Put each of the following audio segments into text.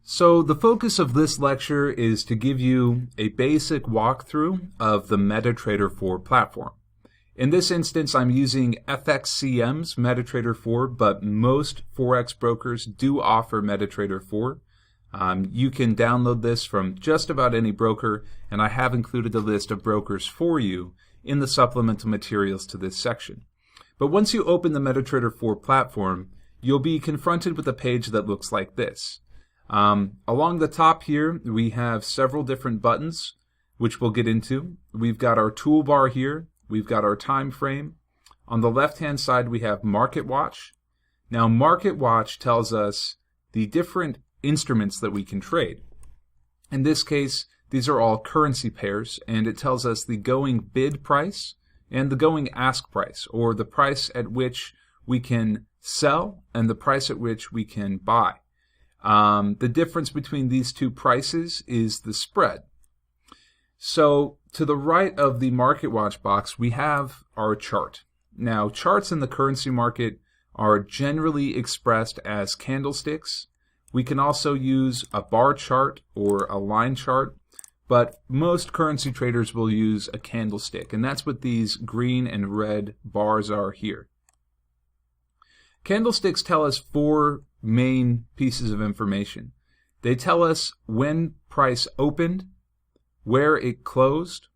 So the focus of this lecture is to give you a basic walkthrough of the MetaTrader 4 platform. In this instance, I'm using FXCM's MetaTrader 4, but most Forex brokers do offer MetaTrader 4. You can download this from just about any broker, and I have included a list of brokers for you in the supplemental materials to this section. But once you open the MetaTrader 4 platform, you'll be confronted with a page that looks like this. Along the top here, we have several different buttons, which we'll get into. We've got our toolbar here. We've got our time frame. On the left-hand side, we have Market Watch. Now, Market Watch tells us the different instruments that we can trade. In this case, these are all currency pairs, and it tells us the going bid price and the going ask price, or the price at which we can sell and the price at which we can buy. The difference between these two prices is the spread. So to the right of the Market Watch box, we have our chart. Now, charts in the currency market are generally expressed as candlesticks. We can also use a bar chart or a line chart, but most currency traders will use a candlestick, and that's what these green and red bars are here. Candlesticks tell us four main pieces of information. They tell us when price opened, where it closed,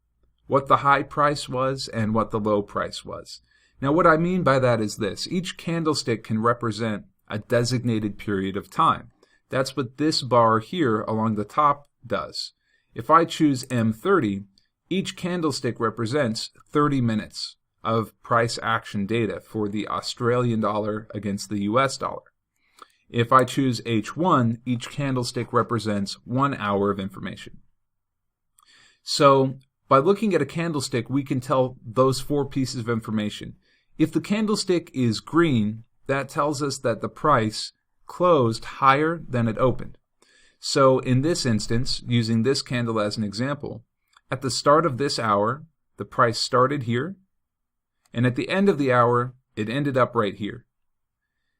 what the high price was, and what the low price was. Now, what I mean by that is this. Each candlestick can represent a designated period of time. That's what this bar here along the top does. If I choose M30, each candlestick represents 30 minutes of price action data for the Australian dollar against the US dollar. If I choose H1, each candlestick represents 1 hour of information. So by looking at a candlestick, we can tell those four pieces of information. If the candlestick is green, that tells us that the price closed higher than it opened. So in this instance, using this candle as an example, at the start of this hour, the price started here, and at the end of the hour, it ended up right here.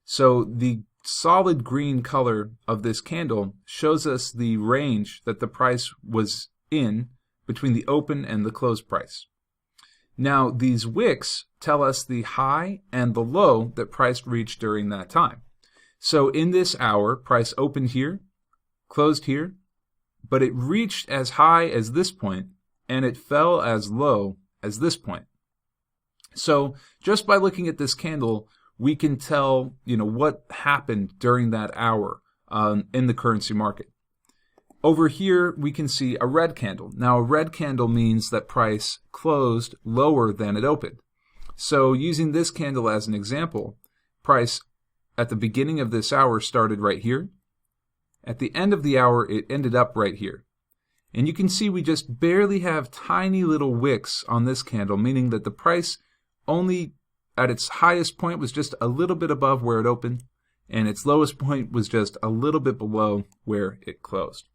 So the solid green color of this candle shows us the range that the price was in between the open and the close price. Now, these wicks tell us the high and the low that price reached during that time. So in this hour, price opened here, closed here, but it reached as high as this point, and it fell as low as this point. So just by looking at this candle, we can tell, what happened during that hour in the currency market. Over here, we can see a red candle. Now, a red candle means that price closed lower than it opened. So using this candle as an example, price at the beginning of this hour started right here. At the end of the hour, it ended up right here. And you can see we just barely have tiny little wicks on this candle, meaning that the price only at its highest point was just a little bit above where it opened, and its lowest point was just a little bit below where it closed.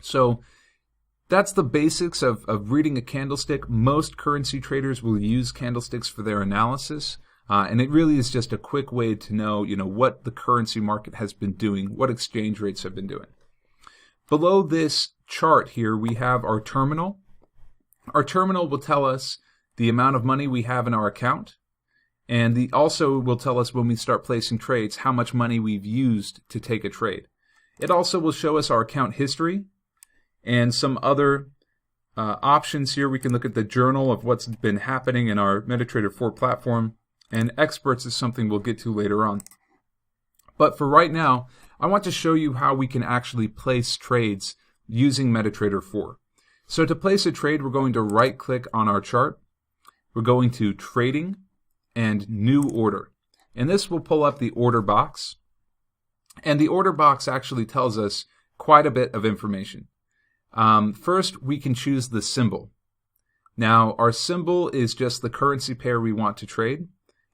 So that's the basics of reading a candlestick. Most currency traders will use candlesticks for their analysis, and it really is just a quick way to know, what the currency market has been doing, what exchange rates have been doing. Below this chart here, we have our terminal. Our terminal will tell us the amount of money we have in our account, and also will tell us when we start placing trades how much money we've used to take a trade. It also will show us our account history and some other options here. We can look at the journal of what's been happening in our MetaTrader 4 platform, and experts is something we'll get to later on. But for right now, I want to show you how we can actually place trades using MetaTrader 4. So to place a trade, we're going to right-click on our chart. We're going to Trading and New Order. And this will pull up the order box. And the order box actually tells us quite a bit of information. First, we can choose the symbol. Now, our symbol is just the currency pair we want to trade.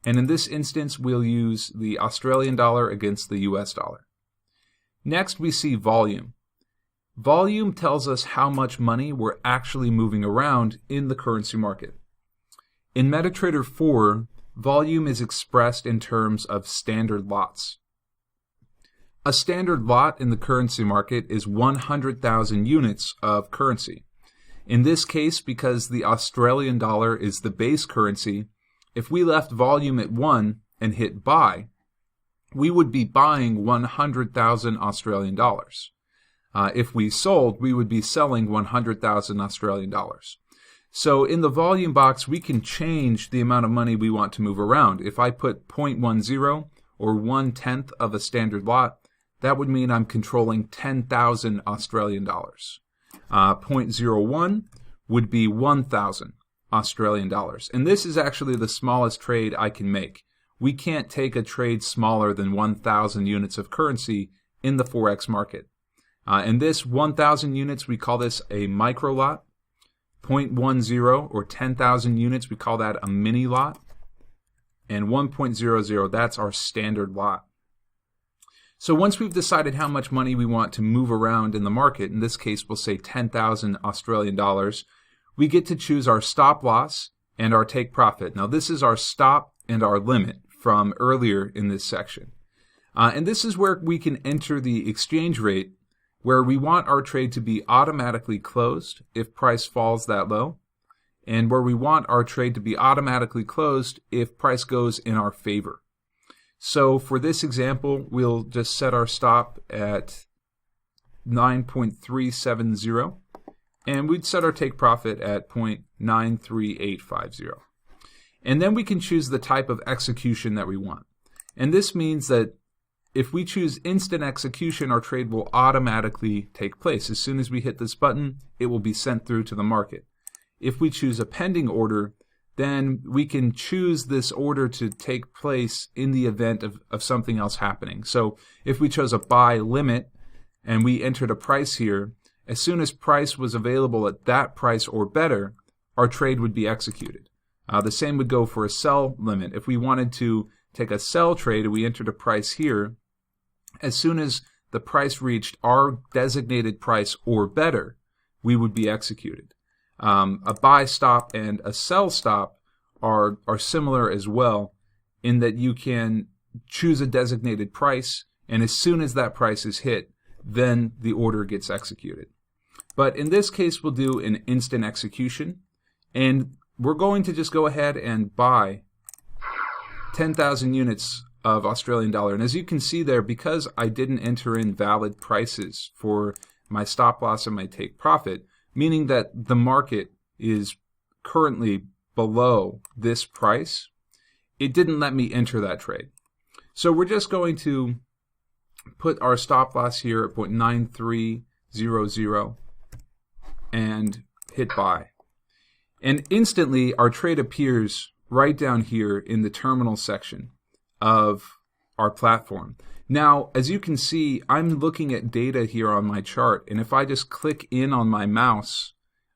And in this instance, we'll use the Australian dollar against the US dollar. Next, we see volume. Volume tells us how much money we're actually moving around in the currency market. In MetaTrader 4, volume is expressed in terms of standard lots. A standard lot in the currency market is 100,000 units of currency. In this case, because the Australian dollar is the base currency, if we left volume at 1 and hit buy, we would be buying 100,000 Australian dollars. If we sold, we would be selling 100,000 Australian dollars. So in the volume box, we can change the amount of money we want to move around. If I put 0.10 or 1/10 of a standard lot, that would mean I'm controlling 10,000 Australian dollars. 0.01 would be 1,000 Australian dollars. And this is actually the smallest trade I can make. We can't take a trade smaller than 1,000 units of currency in the Forex market. And this 1,000 units, we call this a micro lot. 0.10 or 10,000 units, we call that a mini lot. And 1.00, that's our standard lot. So once we've decided how much money we want to move around in the market, in this case we'll say 10,000 Australian dollars, we get to choose our stop loss and our take profit. Now this is our stop and our limit from earlier in this section. And this is where we can enter the exchange rate, where we want our trade to be automatically closed if price falls that low, and where we want our trade to be automatically closed if price goes in our favor. So for this example, we'll just set our stop at 9.370, and we'd set our take profit at 0.93850. And then we can choose the type of execution that we want. And this means that if we choose instant execution, our trade will automatically take place. As soon as we hit this button, it will be sent through to the market. If we choose a pending order, then we can choose this order to take place in the event of something else happening. So if we chose a buy limit and we entered a price here, as soon as price was available at that price or better, our trade would be executed. The same would go for a sell limit. If we wanted to take a sell trade and we entered a price here, as soon as the price reached our designated price or better, we would be executed. A buy stop and a sell stop are similar as well, in that you can choose a designated price, and as soon as that price is hit, then the order gets executed. But in this case, we'll do an instant execution, and we're going to just go ahead and buy 10,000 units of Australian dollar. And as you can see there, because I didn't enter in valid prices for my stop loss and my take profit, meaning that the market is currently below this price, it didn't let me enter that trade. So we're just going to put our stop loss here at 0.9300 and hit buy. And instantly our trade appears right down here in the terminal section of our platform. Now, as you can see, I'm looking at data here on my chart, and if I just click in on my mouse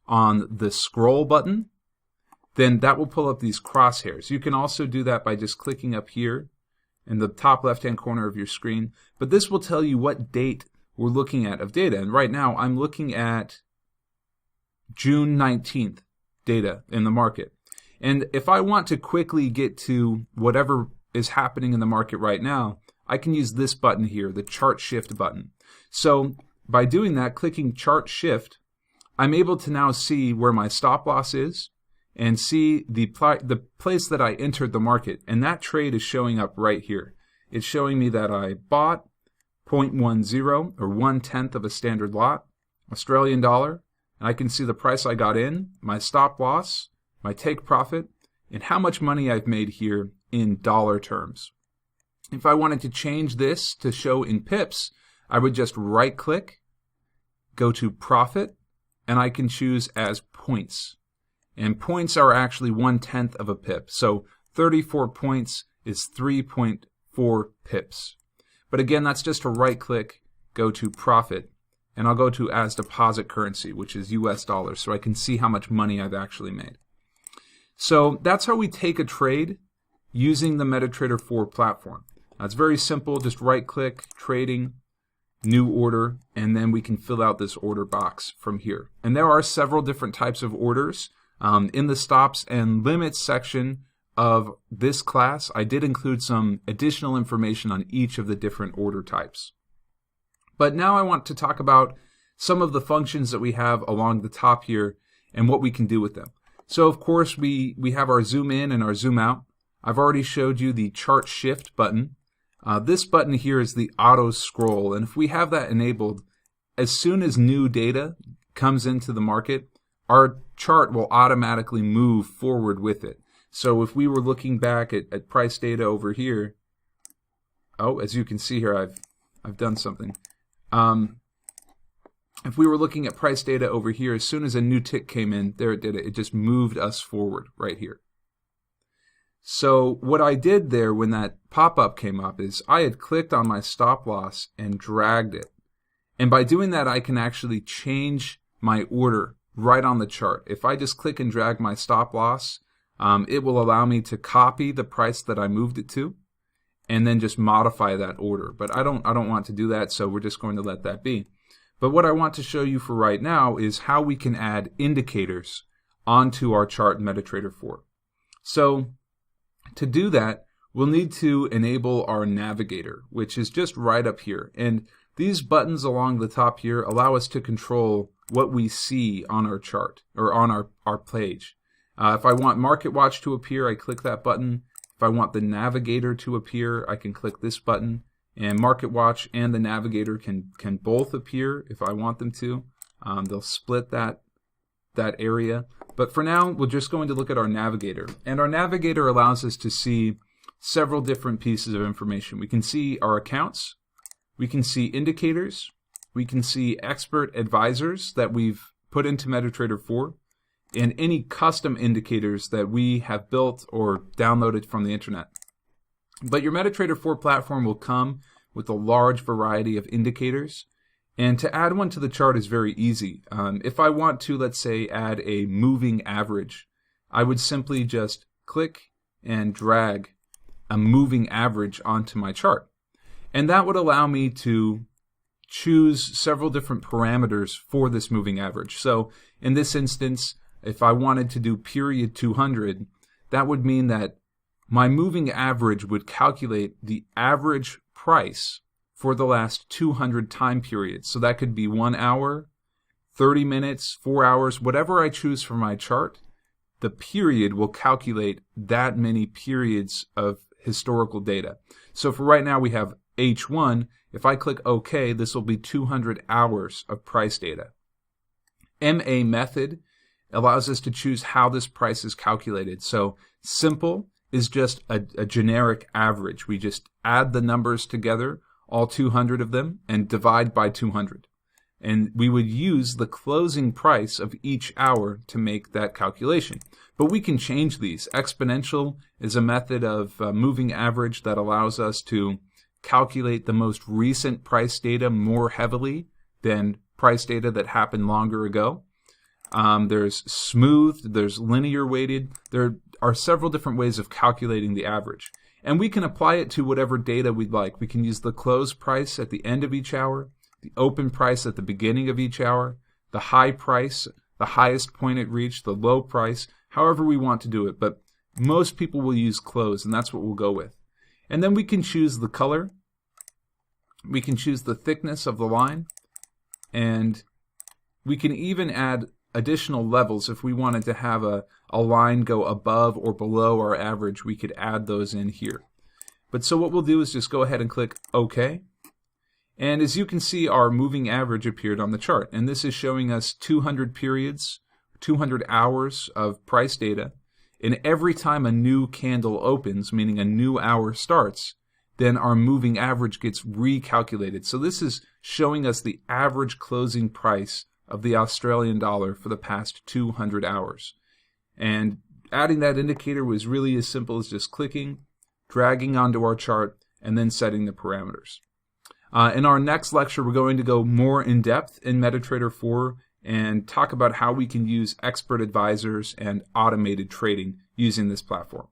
on the scroll button, then that will pull up these crosshairs. You can also do that by just clicking up here in the top left-hand corner of your screen, but this will tell you what date we're looking at of data. And right now, I'm looking at June 19th data in the market. And if I want to quickly get to whatever is happening in the market right now, I can use this button here, the chart shift button. So by doing that, clicking chart shift, I'm able to now see where my stop loss is and see the place that I entered the market. And that trade is showing up right here. It's showing me that I bought 0.10 or 1/10 of a standard lot, Australian dollar, and I can see the price I got in, my stop loss, my take profit, and how much money I've made here in dollar terms. If I wanted to change this to show in pips, I would just right click, go to profit, and I can choose as points. And points are actually 1/10 of a pip. So 34 points is 3.4 pips. But again, that's just a right click, go to profit, and I'll go to as deposit currency, which is US dollars, so I can see how much money I've actually made. So that's how we take a trade using the MetaTrader 4 platform. It's very simple, just right click, trading, new order, and then we can fill out this order box from here. And there are several different types of orders. In the stops and limits section of this class, I did include some additional information on each of the different order types. But now I want to talk about some of the functions that we have along the top here and what we can do with them. So of course we have our zoom in and our zoom out. I've already showed you the chart shift button. This button here is the auto scroll, and if we have that enabled, as soon as new data comes into the market, our chart will automatically move forward with it. So if we were looking back at price data over here, oh, as you can see here, I've done something. If we were looking at price data over here, as soon as a new tick came in, there it did it. It just moved us forward right here. So what I did there when that pop-up came up is I had clicked on my stop loss and dragged it. And by doing that, I can actually change my order right on the chart. If I just click and drag my stop loss, it will allow me to copy the price that I moved it to and then just modify that order. But I don't want to do that, so we're just going to let that be. But what I want to show you for right now is how we can add indicators onto our chart in MetaTrader 4. So to do that, we'll need to enable our navigator, which is just right up here. And these buttons along the top here allow us to control what we see on our chart or on our page. If I want Market Watch to appear, I click that button. If I want the navigator to appear, I can click this button. And Market Watch and the navigator can both appear if I want them to. They'll split that area. But for now, we're just going to look at our navigator. And our navigator allows us to see several different pieces of information. We can see our accounts. We can see indicators. We can see expert advisors that we've put into MetaTrader 4. And any custom indicators that we have built or downloaded from the internet. But your MetaTrader 4 platform will come with a large variety of indicators. And to add one to the chart is very easy. If I want to, let's say, add a moving average, I would simply just click and drag a moving average onto my chart. And that would allow me to choose several different parameters for this moving average. So in this instance, if I wanted to do period 200, that would mean that my moving average would calculate the average price for the last 200 time periods. So that could be 1 hour, 30 minutes, 4 hours, whatever I choose for my chart, the period will calculate that many periods of historical data. So for right now we have H1. If I click OK, this will be 200 hours of price data. MA method allows us to choose how this price is calculated. So simple is just a generic average. We just add the numbers together, all 200 of them, and divide by 200. And we would use the closing price of each hour to make that calculation. But we can change these. Exponential is a method of moving average that allows us to calculate the most recent price data more heavily than price data that happened longer ago. There's smoothed, there's linear weighted. There are several different ways of calculating the average. And we can apply it to whatever data we'd like. We can use the close price at the end of each hour, the open price at the beginning of each hour, the high price, the highest point it reached, the low price, however we want to do it. But most people will use close, and that's what we'll go with. And then we can choose the color. We can choose the thickness of the line. And we can even add additional levels. If we wanted to have a line go above or below our average, we could add those in here. But so what we'll do is just go ahead and click OK. And as you can see, our moving average appeared on the chart. And this is showing us 200 periods, 200 hours of price data. And every time a new candle opens, meaning a new hour starts, then our moving average gets recalculated. So this is showing us the average closing price of the Australian dollar for the past 200 hours. And adding that indicator was really as simple as just clicking, dragging onto our chart, and then setting the parameters. In our next lecture, we're going to go more in depth in MetaTrader 4 and talk about how we can use expert advisors and automated trading using this platform.